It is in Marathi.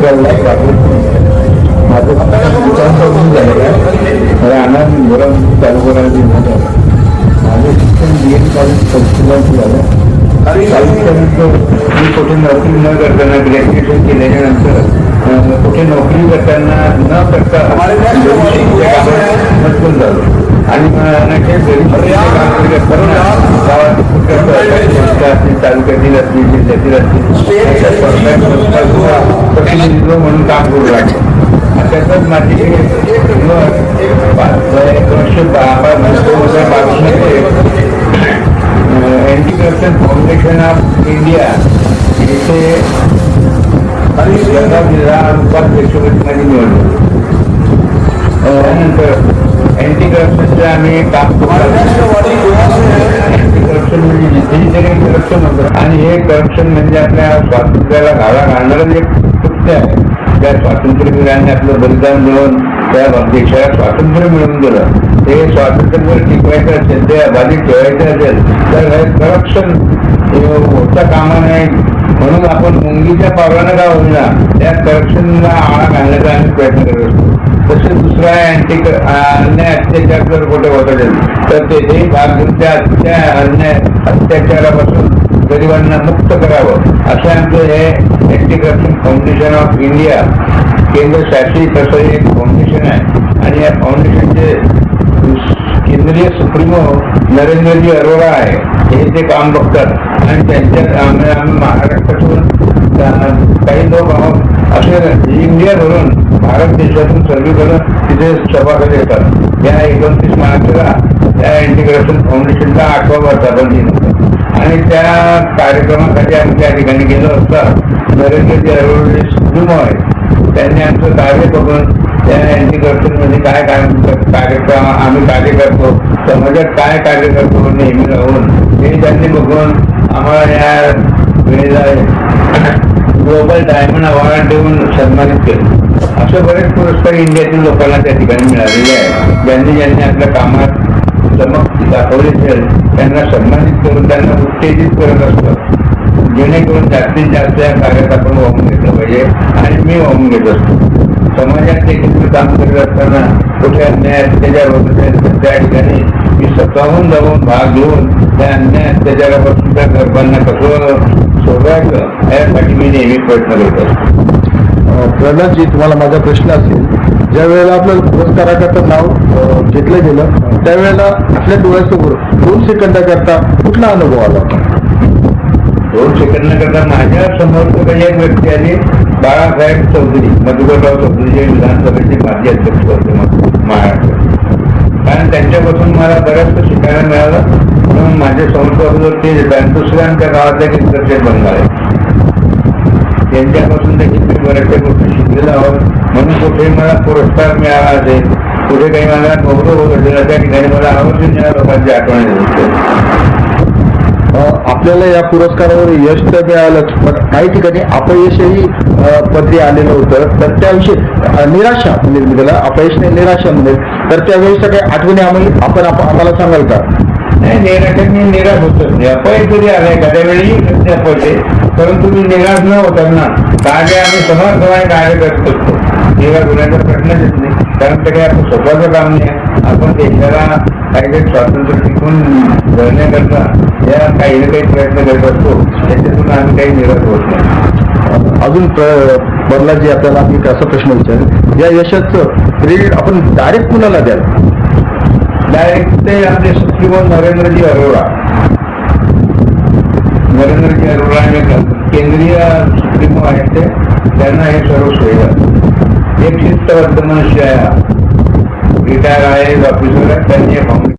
माझं विचारपूर्ण झालेलं आहे. मला आनंद मुलं चालू करायला माझं शिक्षण BA कॉलेज संस्कृत झालं. त्यानंतर मी कुठे नोकरी न करताना ग्रॅज्युएशन केल्याच्यानंतर कुठे नोकरी करताना न करता मजबूत झालो आणि तालुक्यातील असतील जिल्ह्यातील असतील प्रतिनिधित्व म्हणून काम करू लागलो. त्यातच माझी 2012 anti corruption foundation of India येथे जळगाव जिल्हा उपाध्यक्षपदी निवडलो. त्यानंतर अँटी करप्शनचं आम्ही काम अँटी करप्शन म्हणजे जिथे करप्शन होतं आणि हे करप्शन म्हणजे आपल्या स्वातंत्र्याला घाला घालणारं एक कृत्य आहे. त्या स्वातंत्र्यवीरांनी आपलं बलिदान देऊन त्या देशाला स्वातंत्र्य मिळवून दिलं. ते स्वातंत्र्य जर टिकवायचं असेल ते अबाधित ठेवायचं असेल तर हे करप्शन होता कामा नाही. म्हणून आपण मुंगीच्या पावलानं का होईना त्या करप्शनला आळा घालण्याचा आम्ही प्रयत्न करत असतो. तसेच दुसरा आहे अन्याय अत्याचार जर कुठे होत असेल तर तेथेही भाग घेऊन त्या अन्याय अत्याचारापासून गरिबांना मुक्त करावं असं आमचं हे anti corruption foundation of India केंद्र शासित असं एक फाउंडेशन आहे. आणि या फाउंडेशनचे केंद्रीय सुप्रीमो नरेंद्रजी अरोरा आहे. हे ते काम बघतात आणि त्यांच्या आम्ही महाराष्ट्रातून काही लोक असे इंडियावरून भारत देशातून सर्वे करून तिथे सभासद येतात. या 29 मार्चला त्या अँटी करप्शन फाउंडेशनचा 8वा वर्धापन दिन आणि त्या कार्यक्रमासाठी आम्ही त्या ठिकाणी गेलो असता नरेंद्रजी अरोरा सुप्रीमो आहे. त्यांनी आमचं कार्य बघून त्या अँटी करप्शन मध्ये काय कार्यक्रम आम्ही कार्य करतो, समाजात काय कार्य करतो नेहमी राहून हे त्यांनी बघून आम्हाला या वेळेला ग्लोबल डायमंड अवॉर्ड देऊन सन्मानित केलं. असे बरेच पुरस्कार इंडियातील लोकांना त्या ठिकाणी मिळालेले आहेत. ज्यांनी आपल्या कामात चमक दाखवली असेल त्यांना सन्मानित करून त्यांना उत्तेजित करत असतात. जेणेकरून जास्तीत जास्त या कार्यात आपण वाहून घेतलं पाहिजे आणि मी वाहून घेत असतो. समाजात देखील काम करत असताना कुठे अन्याय अत्याचार होत असेल तर त्या ठिकाणी मी स्वतःहून जाऊन भाग घेऊन त्या अन्याय अत्याचारापासून त्या गरबांना कसं सोडवायचं यासाठी मी नेहमी प्रयत्न करत असतो. प्रल्हादजी, तुम्हाला माझा प्रश्न असेल, ज्या वेळेला आपलं पुरस्काराकरता नाव घेतलं गेलं त्यावेळेला आपल्या डोळ्यासमोर 2 सेकंदाकरता कुठला अनुभव आला होता? 2 सेकंदाकरता माझ्या समोर एक व्यक्ती आली, बाळासाहेब चौधरी, मधुकरराव चौधरी जे विधानसभेचे माजी अध्यक्ष होते महाराष्ट्र. कारण त्यांच्यापासून मला बऱ्याचसं शिकायला मिळालं. म्हणून माझ्या संस्थाबरोबर ते दुसऱ्या आमच्या गावातल्या कीर्तन बंगाल आहे त्यांच्यापासून देखील मी बऱ्याचशा गोष्टी शिकलेलो आहोत. म्हणून कुठेही मला पुरस्कार मिळाला असेल, कुठे काही मला गौरव होत असेल त्या ठिकाणी मला आवर्जून या लोकांची आठवण येते. आपल्याला या पुरस्कारावर यश तर मिळालंच, पण काही ठिकाणी अपयशही पदरी आलेलं होतं. तर त्याविषयी निराशा म्हणजे मी त्याला अपयश नाही निराशा म्हणेल, तर त्यावेळेस काही आठवणी आम्हाला सांगाल का? नाही, निराश होतच नाही. अपयश जरी आलं एखाद्या वेळी अपयश, परंतु मी निराश न होताना कार्य आम्ही समर्थपणे कार्य करत असतो. निराश होण्याचा प्रश्नच येत नाही. कारण ते काही आपण स्वतःचं काम नाही. आपण देशाला काहीतरी स्वातंत्र्य टिकून जगण्याकरता या काही ना काही प्रयत्न करत असतो. त्याच्यातून आम्ही काही निराश होत नाही. अजून प्रल्हादजी, आपल्याला मी असा प्रश्न विचारेल, या यशाचं क्रेडिट आपण डायरेक्ट कुणाला द्याल? डायरेक्ट ते आपले सुप्रीमो नरेंद्रजी अरोरा आणि केंद्रीय सुप्रीमो आहेत ते, त्यांना हे सर्व सोयीला एक शिस्तबद्ध मनुष्य आहे, रिटायर आहे ऑफिसर आहे, त्यांनी